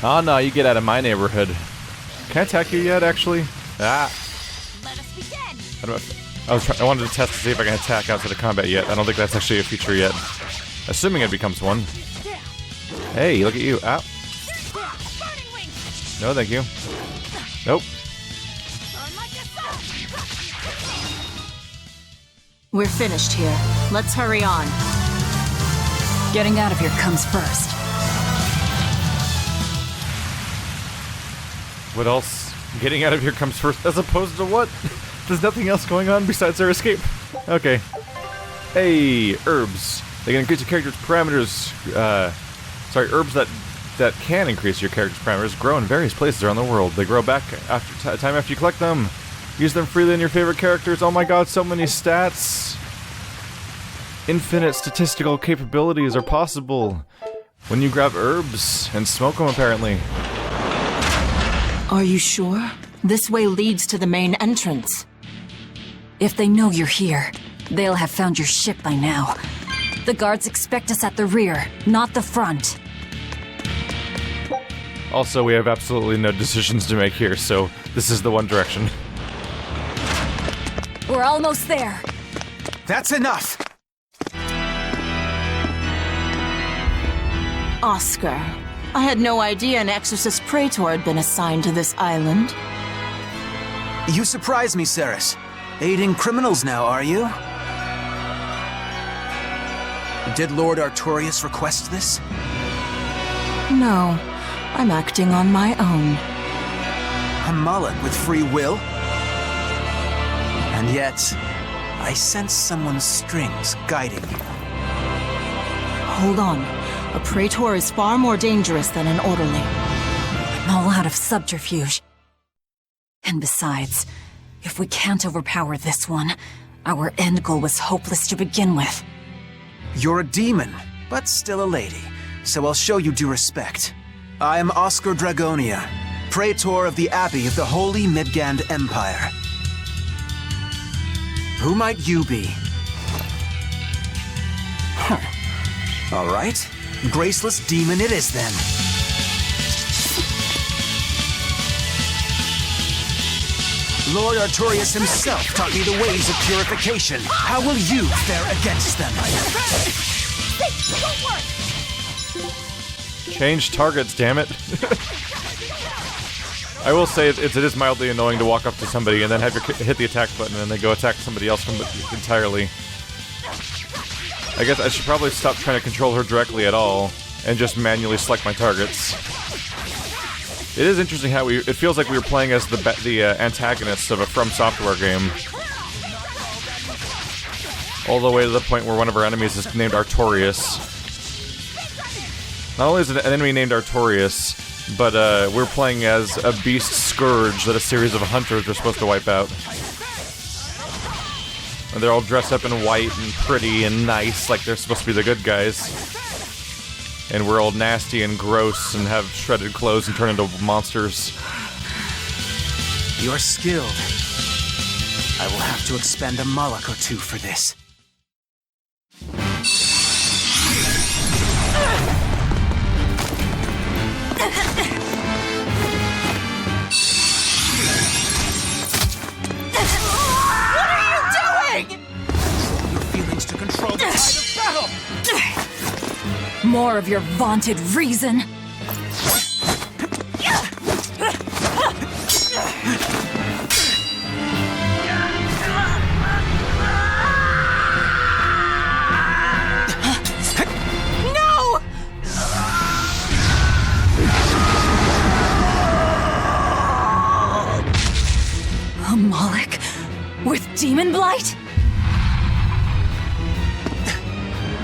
Oh no, you get out of my neighborhood. Can I attack you yet, actually? Ah. Let us begin. I wanted to test to see if I can attack outside of combat yet. I don't think that's actually a feature yet. Assuming it becomes one. Hey, look at you. Ow. No, thank you. Nope. We're finished here. Let's hurry on. Getting out of here comes first. What else? Getting out of here comes first, as opposed to what? There's nothing else going on besides their escape. Okay. Hey, herbs. They can increase your character's parameters. Herbs that can increase your character's parameters grow in various places around the world. They grow back after time after you collect them. Use them freely in your favorite characters. Oh my god, so many stats. Infinite statistical capabilities are possible when you grab herbs and smoke them, apparently. Are you sure? This way leads to the main entrance. If they know you're here, they'll have found your ship by now. The guards expect us at the rear, not the front. Also, we have absolutely no decisions to make here, so this is the one direction. We're almost there. That's enough! Oscar, I had no idea an Exorcist Praetor had been assigned to this island. You surprise me, Ceres. Aiding criminals now, are you? Did Lord Artorius request this? No, I'm acting on my own. A Moloch with free will? And yet, I sense someone's strings guiding you. Hold on. A Praetor is far more dangerous than an orderly. I'm all out of subterfuge. And besides, if we can't overpower this one, our end goal was hopeless to begin with. You're a demon, but still a lady, so I'll show you due respect. I am Oscar Dragonia, Praetor of the Abbey of the Holy Midgand Empire. Who might you be? All right. Graceless demon it is, then. Lord Artorius himself taught me the ways of purification. How will you fare against them? Change targets, damn it. I will say it is mildly annoying to walk up to somebody and then have hit the attack button and then go attack somebody else entirely. I guess I should probably stop trying to control her directly at all and just manually select my targets. It is interesting how it feels like we were playing as the antagonists of a From Software game. All the way to the point where one of our enemies is named Artorius. Not only is an enemy named Artorius, but we're playing as a beast scourge that a series of hunters are supposed to wipe out. And they're all dressed up in white and pretty and nice, like they're supposed to be the good guys. And we're all nasty and gross and have shredded clothes and turn into monsters. You're skilled. I will have to expend a Moloch or two for this. Your feelings to control the tide of battle! More of your vaunted reason! No! A Moloch with demon blight?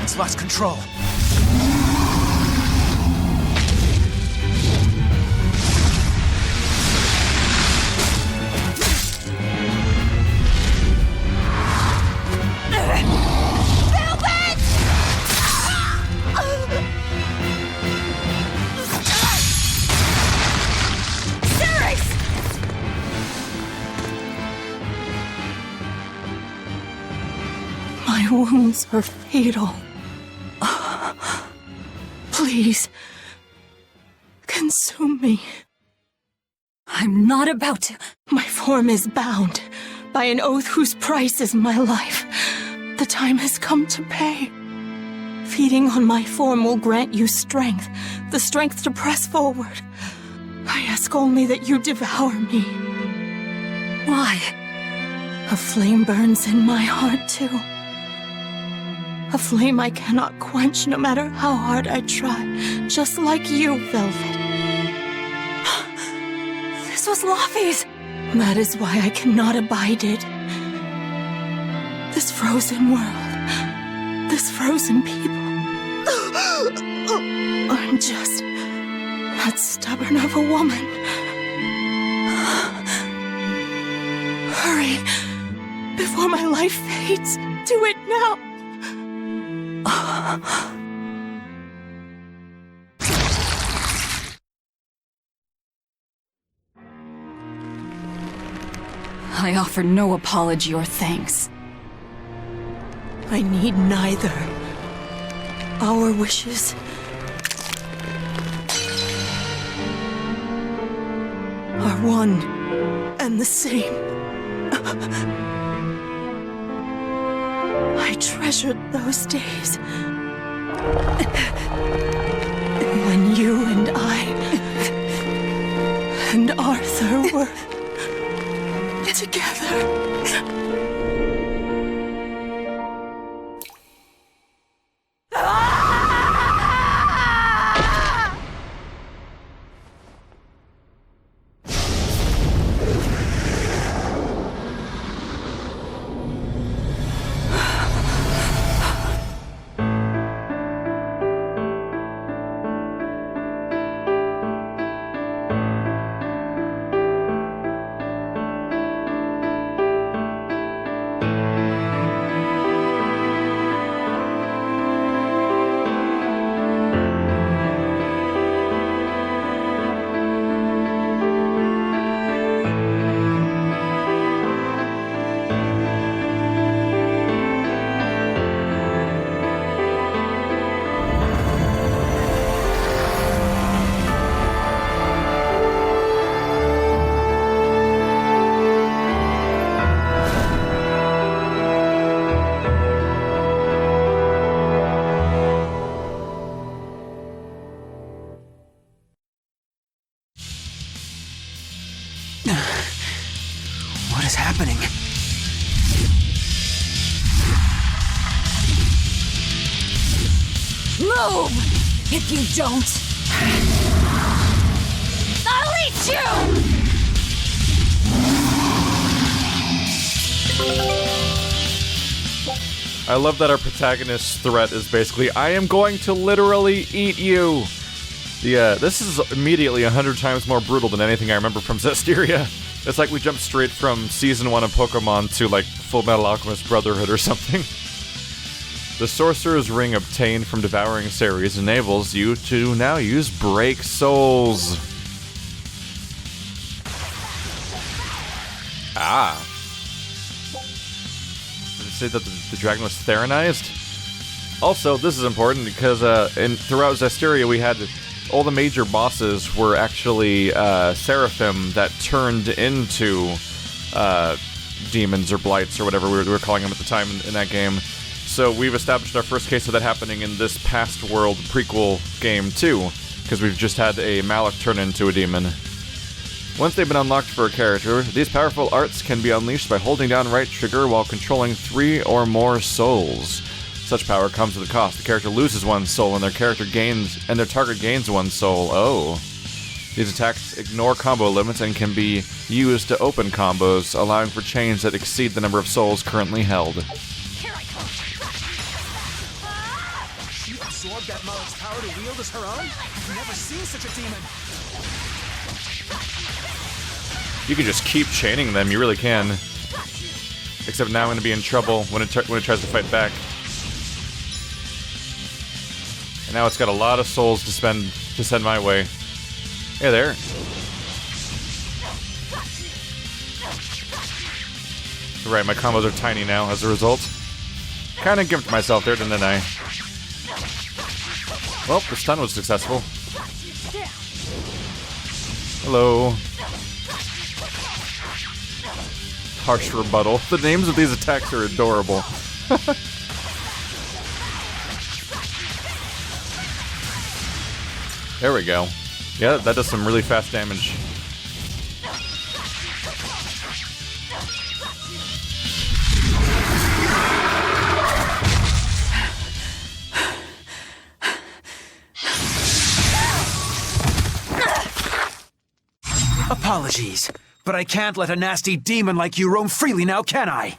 It's lost control. My wounds are fatal. Please, consume me. I'm not about to. My form is bound by an oath whose price is my life. The time has come to pay. Feeding on my form will grant you strength, the strength to press forward. I ask only that you devour me. Why? A flame burns in my heart, too. A flame I cannot quench no matter how hard I try, just like you, Velvet. This was Laufey's! That is why I cannot abide it. This frozen world, this frozen people. I'm just that stubborn of a woman. Hurry, before my life fades. Do it now. I offer no apology or thanks. I need neither. Our wishes are one and the same. I treasured those days when you and I and Arthur were together. What is happening? Move! If you don't, I'll eat you! I love that our protagonist's threat is basically, I am going to literally eat you! This is immediately 100 times more brutal than anything I remember from Zestiria. It's like we jumped straight from Season 1 of Pokemon to, like, Full Metal Alchemist Brotherhood or something. The Sorcerer's Ring obtained from devouring Ceres enables you to now use Break Souls. Ah. Did it say that the dragon was Theronized? Also, this is important because throughout Zestiria we had all the major bosses were actually Seraphim that turned into demons or blights or whatever we were calling them at the time in that game. So we've established our first case of that happening in this past world prequel game too, because we've just had a Malak turn into a demon. Once they've been unlocked for a character, these powerful arts can be unleashed by holding down right trigger while controlling 3 or more souls. Such power comes with a cost. The character loses 1 soul and their target gains 1 soul. Oh. These attacks ignore combo limits and can be used to open combos, allowing for chains that exceed the number of souls currently held. She absorbed that Malak's power to wield as her own? I've never seen such a demon. You can just keep chaining them, you really can. Except now I'm going to be in trouble when it tries to fight back. And now it's got a lot of souls to send my way. Hey there. Right, my combos are tiny now as a result. Kinda gimped myself there, didn't I? Well, the stun was successful. Hello. Harsh rebuttal. The names of these attacks are adorable. There we go. Yeah, that does some really fast damage. Apologies, but I can't let a nasty demon like you roam freely now, can I?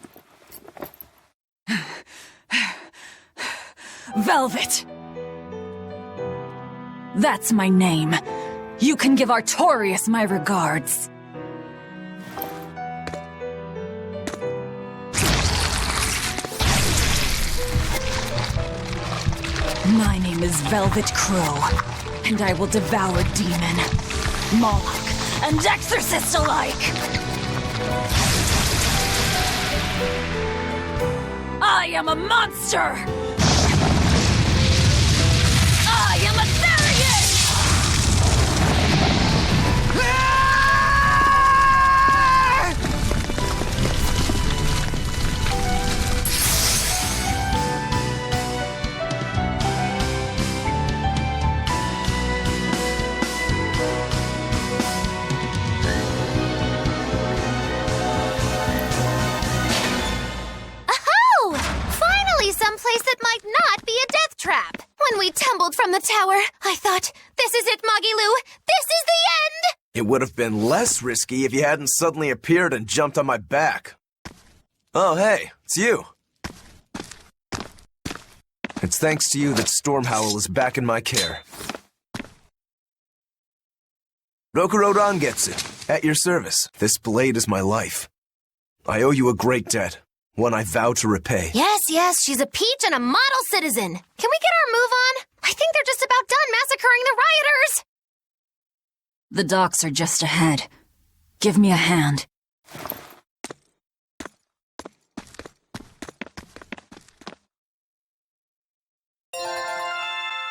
Velvet! That's my name. You can give Artorias my regards. My name is Velvet Crow, and I will devour demon, Moloch, and exorcist alike! I am a monster! I am a Therian! Oh! Finally someplace that might not be a death trap. When we tumbled from the tower, I thought, this is it, Moggy-Lou. This is the end! It would have been less risky if you hadn't suddenly appeared and jumped on my back. Oh, hey, it's you. It's thanks to you that Stormhowl is back in my care. Rokuro Rangetsu, at your service. This blade is my life. I owe you a great debt, one I vow to repay. Yes, she's a peach and a model citizen. Can we get our move on? I think they're just about done massacring the rioters. The docks are just ahead. Give me a hand.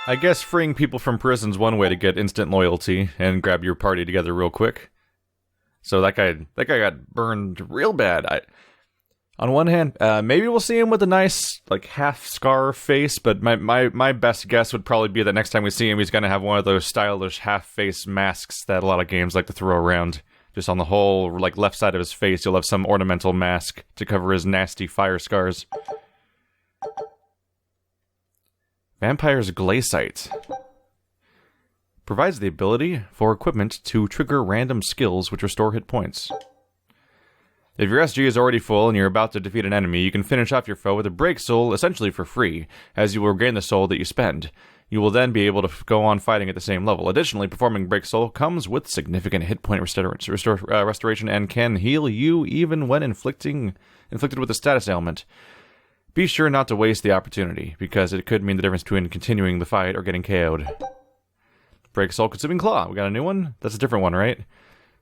I guess freeing people from prison's one way to get instant loyalty and grab your party together real quick. So that guy got burned real bad. On one hand, maybe we'll see him with a nice, like, half-scar face, but my best guess would probably be that next time we see him, he's gonna have one of those stylish half-face masks that a lot of games like to throw around. Just on the whole, like, left side of his face, you'll have some ornamental mask to cover his nasty fire scars. Vampire's Glaciite provides the ability for equipment to trigger random skills which restore hit points. If your SG is already full and you're about to defeat an enemy, you can finish off your foe with a break soul essentially for free, as you will regain the soul that you spend. You will then be able to go on fighting at the same level. Additionally, performing break soul comes with significant hit point restoration and can heal you even when inflicted with a status ailment. Be sure not to waste the opportunity, because it could mean the difference between continuing the fight or getting KO'd. Break Soul Consuming Claw. We got a new one? That's a different one, right?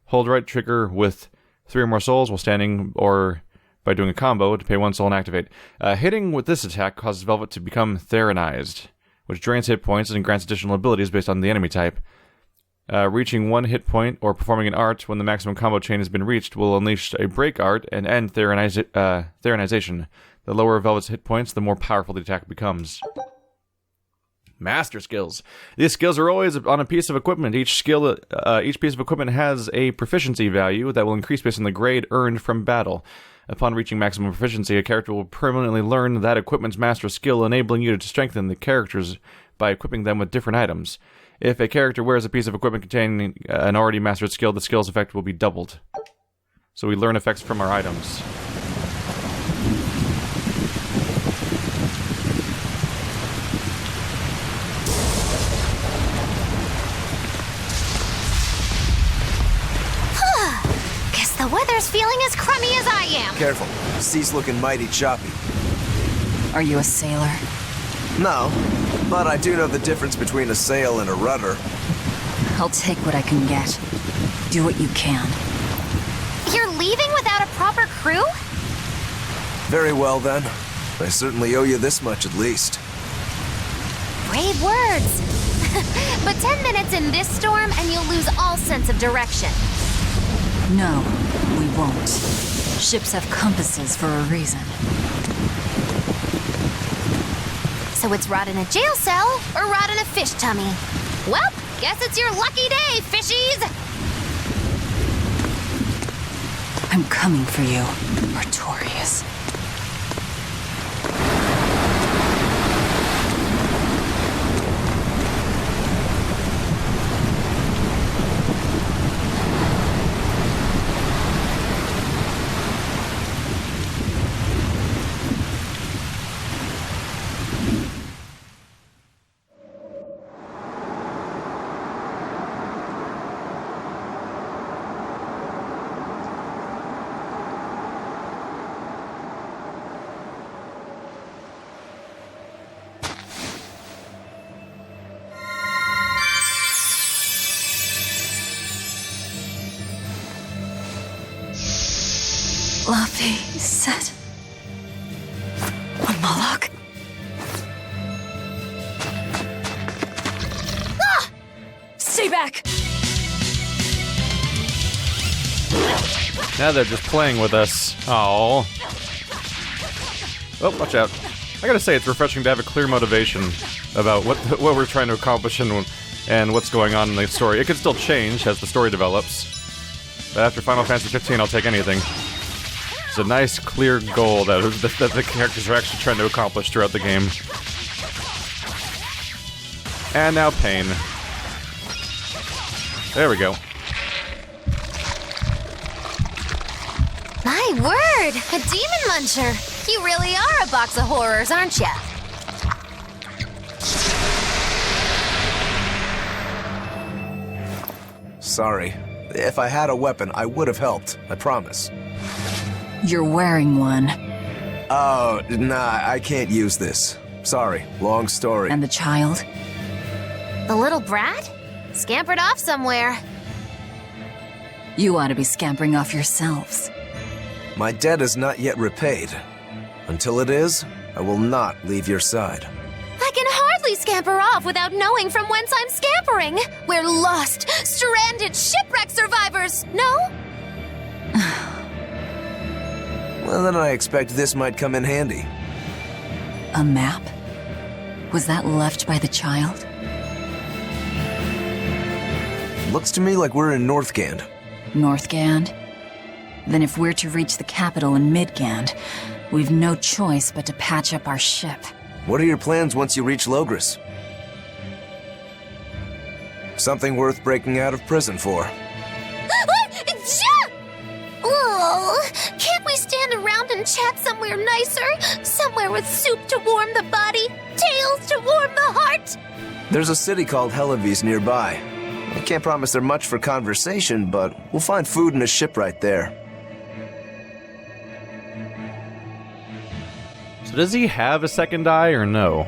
Hold right trigger with 3 or more souls while standing or by doing a combo to pay 1 soul and activate. Hitting with this attack causes Velvet to become Theronized, which drains hit points and grants additional abilities based on the enemy type. Reaching 1 hit point or performing an art when the maximum combo chain has been reached will unleash a break art and end Theronization. The lower Velvet's hit points, the more powerful the attack becomes. Master skills. These skills are always on a piece of equipment. Each piece of equipment has a proficiency value that will increase based on the grade earned from battle. Upon reaching maximum proficiency, a character will permanently learn that equipment's master skill, enabling you to strengthen the characters by equipping them with different items. If a character wears a piece of equipment containing an already mastered skill, the skill's effect will be doubled. So we learn effects from our items. The weather's feeling as crummy as I am. Careful, sea's looking mighty choppy. Are you a sailor? No, but I do know the difference between a sail and a rudder. I'll take what I can get. Do what you can. You're leaving without a proper crew? Very well then. I certainly owe you this much at least. Brave words. But 10 minutes in this storm and you'll lose all sense of direction. No, we won't. Ships have compasses for a reason. So it's rot in a jail cell or rot in a fish tummy. Well, guess it's your lucky day, fishies! I'm coming for you, Artorias. Lavi said... on Moloch? Ah! Stay back! Now they're just playing with us. Oh, watch out. I gotta say, it's refreshing to have a clear motivation about what we're trying to accomplish and what's going on in the story. It could still change as the story develops, but after Final Fantasy 15, I'll take anything. It's a nice, clear goal that the characters are actually trying to accomplish throughout the game. And now pain. There we go. My word, a demon muncher. You really are a box of horrors, aren't ya? Sorry. If I had a weapon, I would have helped. I promise. You're wearing one. Oh, nah, I can't use this. Sorry, long story. And the child? The little brat? Scampered off somewhere. You ought to be scampering off yourselves. My debt is not yet repaid. Until it is, I will not leave your side. I can hardly scamper off without knowing from whence I'm scampering. We're lost, stranded shipwreck survivors, no? Well, then I expect this might come in handy. A map? Was that left by the child? Looks to me like we're in Northgand. Northgand? Then if we're to reach the capital in Midgand, we've no choice but to patch up our ship. What are your plans once you reach Logris? Something worth breaking out of prison for. Oh, can't we stand around and chat somewhere nicer? Somewhere with soup to warm the body, tales to warm the heart? There's a city called Helavis nearby. I can't promise they're much for conversation, but we'll find food and a ship right there. So does he have a second eye or no?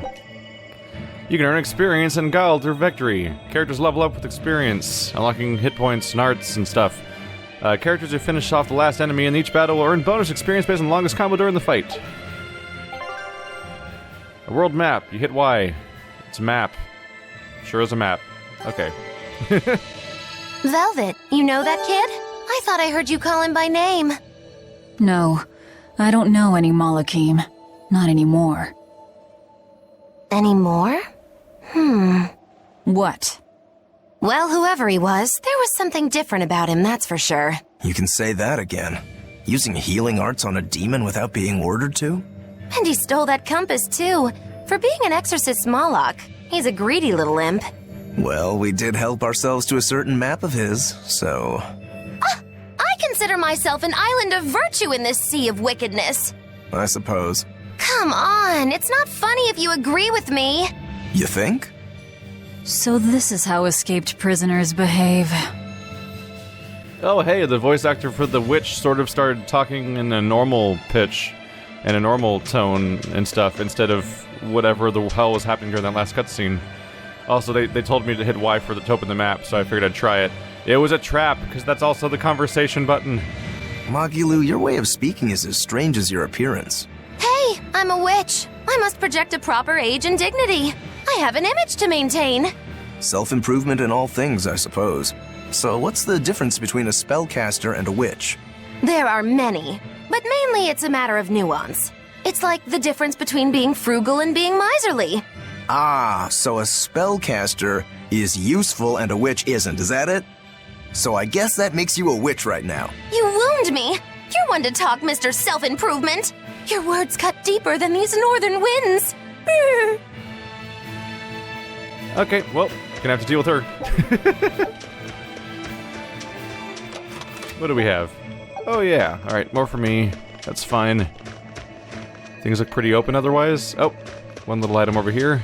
You can earn experience and guile through victory. Characters level up with experience, unlocking hit points and arts and stuff. Characters who finish off the last enemy in each battle will earn bonus experience based on the longest combo during the fight. A world map. You hit Y. It's a map. Sure is a map. Okay. Velvet, you know that kid? I thought I heard you call him by name. No, I don't know any Malakim. Not anymore. Anymore? What? Well, whoever he was, there was something different about him, that's for sure. You can say that again. Using healing arts on a demon without being ordered to? And he stole that compass, too. For being an exorcist Moloch, he's a greedy little imp. Well, we did help ourselves to a certain map of his, so... I consider myself an island of virtue in this sea of wickedness. I suppose. Come on, it's not funny if you agree with me. You think? So this is how escaped prisoners behave. Oh, hey, the voice actor for the witch sort of started talking in a normal pitch and a normal tone and stuff instead of whatever the hell was happening during that last cutscene. Also, they told me to hit Y to open the map, so I figured I'd try it. It was a trap, because that's also the conversation button. Magilu, your way of speaking is as strange as your appearance. Hey, I'm a witch. I must project a proper age and dignity. I have an image to maintain. Self-improvement in all things, I suppose. So what's the difference between a spellcaster and a witch? There are many, but mainly it's a matter of nuance. It's like the difference between being frugal and being miserly. Ah, so a spellcaster is useful and a witch isn't, is that it? So I guess that makes you a witch right now. You wound me. You're one to talk, Mr. Self-Improvement. Your words cut deeper than these northern winds. Brr. Okay, well, gonna have to deal with her. What do we have? Oh yeah, alright, more for me. That's fine. Things look pretty open otherwise. Oh, one little item over here.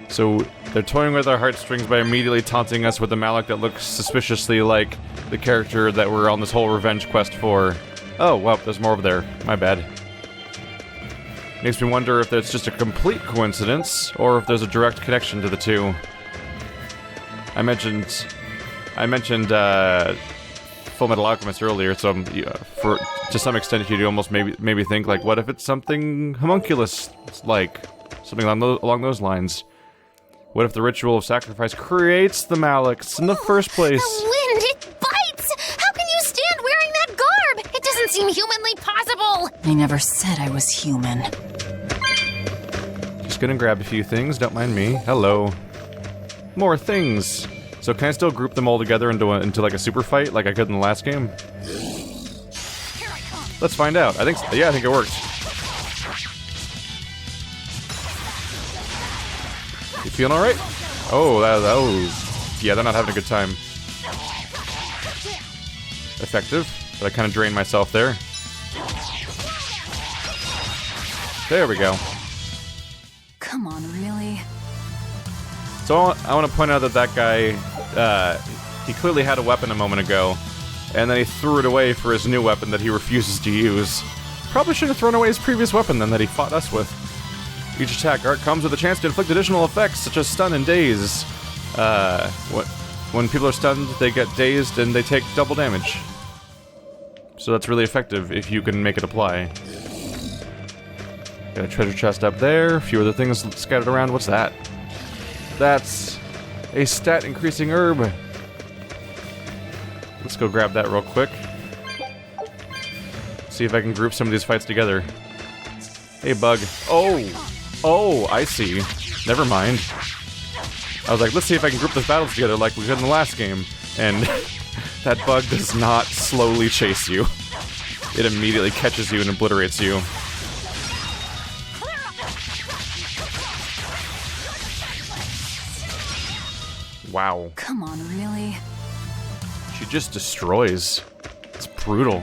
So, they're toying with our heartstrings by immediately taunting us with a mallet that looks suspiciously like the character that we're on this whole revenge quest for. Oh, well, there's more over there. My bad. Makes me wonder if that's just a complete coincidence, or if there's a direct connection to the two. I mentioned Full Metal Alchemist earlier, so for to some extent you'd almost maybe think like, what if it's something homunculus like, something along those lines? What if the ritual of sacrifice creates the Malaks in the first place? The wind, it bites! How can you stand wearing that garb? It doesn't seem humanly possible! I never said I was human. Just gonna grab a few things, don't mind me. Hello. More things! So can I still group them all together into like a super fight like I could in the last game? Let's find out. I think it worked. You feeling alright? Oh, yeah, they're not having a good time. Effective, but I kind of drained myself there. There we go. Come on, really? So I want to point out that guy, he clearly had a weapon a moment ago, and then he threw it away for his new weapon that he refuses to use. Probably should have thrown away his previous weapon then that he fought us with. Each attack art comes with a chance to inflict additional effects, such as stun and daze. When people are stunned, they get dazed and they take double damage. So that's really effective if you can make it apply. Got a treasure chest up there, a few other things scattered around. What's that? That's a stat increasing herb. Let's go grab that real quick. See if I can group some of these fights together. Hey, bug. Oh, I see. Never mind. I was like, let's see if I can group the battles together like we did in the last game. And that bug does not slowly chase you. It immediately catches you and obliterates you. Wow. Come on, really? She just destroys. It's brutal.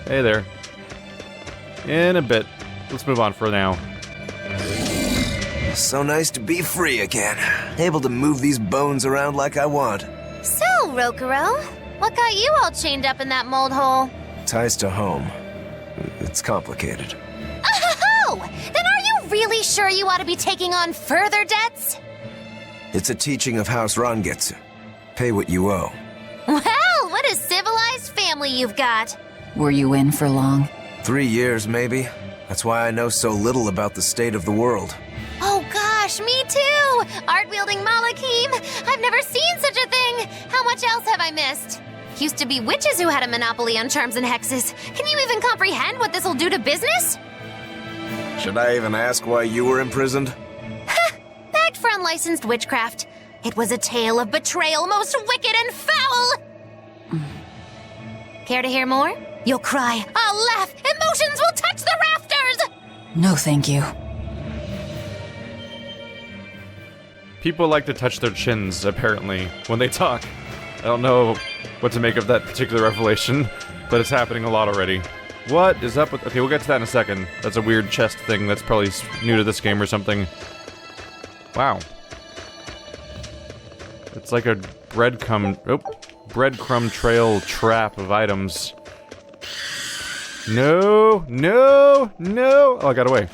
Hey there. In a bit. Let's move on for now. So nice to be free again. Able to move these bones around like I want. So, Rokuro, what got you all chained up in that mold hole? Ties to home. It's complicated. Oh! Then are you really sure you ought to be taking on further debts? It's a teaching of House Rangetsu. Pay what you owe. Well, what a civilized family you've got. Were you in for long? 3 years, maybe. That's why I know so little about the state of the world. Oh gosh, me too! Art-wielding Malakim! I've never seen such a thing! How much else have I missed? Used to be witches who had a monopoly on charms and hexes. Can you even comprehend what this'll do to business? Should I even ask why you were imprisoned? Bagged for unlicensed witchcraft. It was a tale of betrayal most wicked and foul! Care to hear more? You'll cry, I'll laugh, emotions will touch the rafters! No, thank you. People like to touch their chins, apparently, when they talk. I don't know what to make of that particular revelation, but it's happening a lot already. What is up with... Okay, we'll get to that in a second. That's a weird chest thing that's probably new to this game or something. Wow. It's like a breadcrumb trail trap of items. No! No! No! Oh, I got away.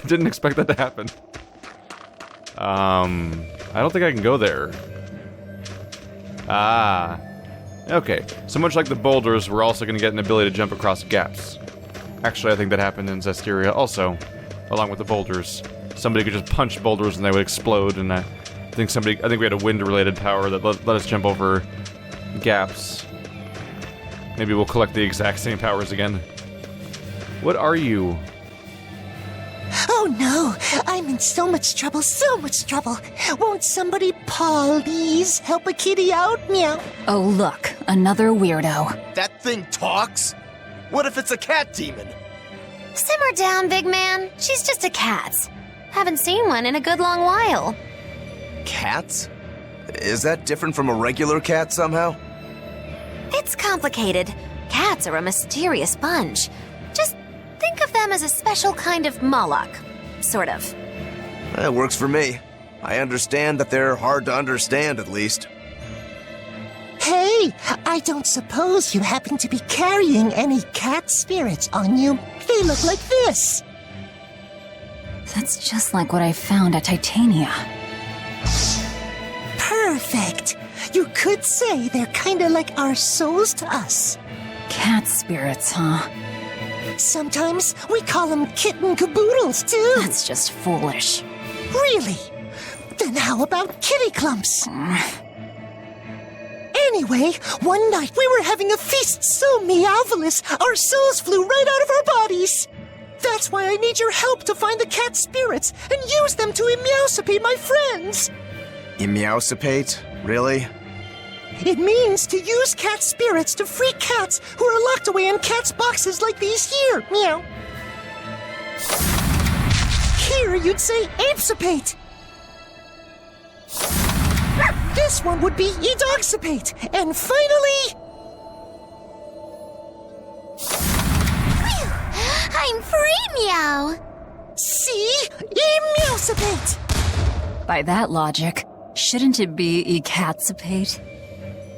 Didn't expect that to happen. I don't think I can go there. Ah. Okay. So much like the boulders, we're also going to get an ability to jump across gaps. Actually, I think that happened in Zestiria also. along with the boulders. Somebody could just punch boulders and they would explode, and I think we had a wind-related power that let us jump over gaps. Maybe we'll collect the exact same powers again. What are you? Oh no, I'm in so much trouble, so much trouble. Won't somebody please help a kitty out? Meow. Oh look, another weirdo. That thing talks? What if it's a cat demon? Simmer down, big man. She's just a cat. Haven't seen one in a good long while. Cats? Is that different from a regular cat somehow? It's complicated. Cats are a mysterious bunch. Just think of them as a special kind of Moloch. Sort of. That works for me. I understand that they're hard to understand, at least. Hey, I don't suppose you happen to be carrying any cat spirits on you. They look like this. That's just like what I found at Titania. Perfect. You could say they're kinda like our souls to us. Cat spirits, huh? Sometimes we call them kitten caboodles, too. That's just foolish. Really? Then how about kitty clumps? Anyway, one night we were having a feast so meowvelous, our souls flew right out of our bodies. That's why I need your help to find the cat spirits and use them to emeowsipate my friends. Emeowsipate? Really? It means to use cat spirits to free cats who are locked away in cats' boxes like these here. Meow. Here you'd say apesipate. This one would be edogsipate. And finally... I'm free, meow. See? Emeowsipate. By that logic, shouldn't it be ecatsipate?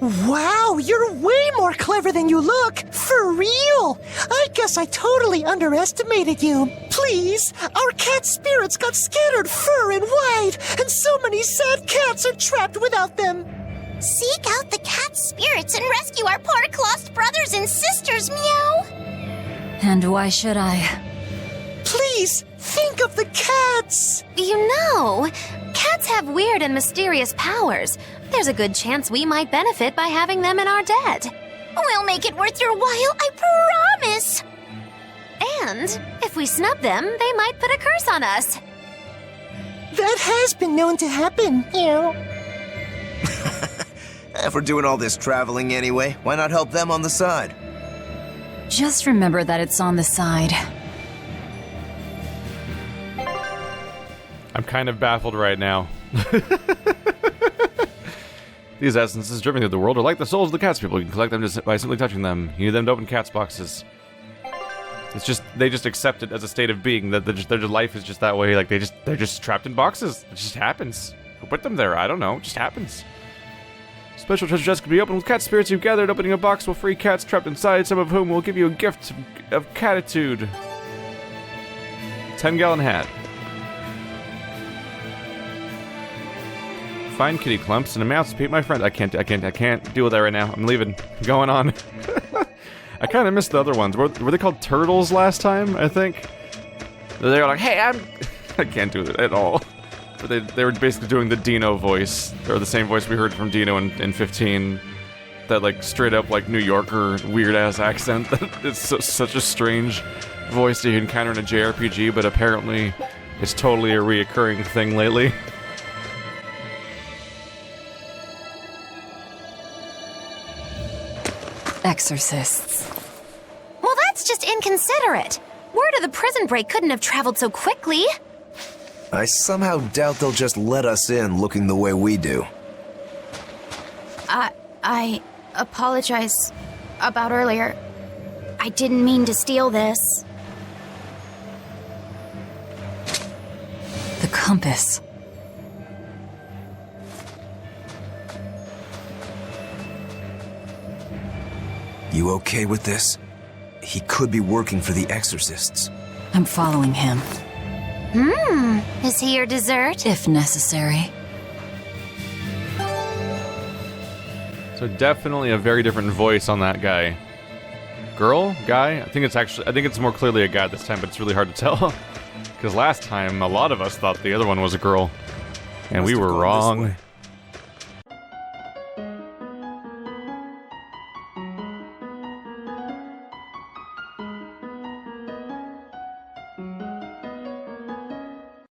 Wow, you're way more clever than you look. For real. I guess I totally underestimated you. Please, our cat spirits got scattered far and wide, and so many sad cats are trapped without them. Seek out the cat spirits and rescue our poor lost brothers and sisters, meow. And why should I? Please, think of the cats. You know, cats have weird and mysterious powers. There's a good chance we might benefit by having them in our debt. We'll make it worth your while, I promise. And if we snub them, they might put a curse on us. That has been known to happen, Meow. If we're doing all this traveling anyway, why not help them on the side? Just remember that it's on the side. I'm kind of baffled right now. These essences driven through the world are like the souls of the cats people. You can collect them just by simply touching them. You need them to open cats' boxes. It's just, they just accept it as a state of being, that their life is just that way. Like, they're just trapped in boxes. It just happens. Who put them there? I don't know. It just happens. Special treasure chests can be opened with cat spirits you've gathered. Opening a box will free cats trapped inside, some of whom will give you a gift of catitude. 10-gallon hat. Find kitty clumps and emancipate my friend. I can't deal with that right now. I'm leaving. I'm going on. I kind of missed the other ones. Were they called turtles last time, I think? They were like, hey, I can't do it at all. But they were basically doing the Dino voice, or the same voice we heard from Dino in 15. That, like, straight up, like, New Yorker weird-ass accent. It's such a strange voice to encounter in a JRPG, but apparently it's totally a reoccurring thing lately. Exorcists. Well, that's just inconsiderate. Word of the prison break couldn't have traveled so quickly. I somehow doubt they'll just let us in looking the way we do. I apologize about earlier. I didn't mean to steal this. The compass. You okay with this? He could be working for the exorcists. I'm following him. Is he your dessert? If necessary. So definitely a very different voice on that guy. Girl? Guy? I think it's more clearly a guy this time, but it's really hard to tell. Because last time, a lot of us thought the other one was a girl. And we Must have were gone this wrong. way.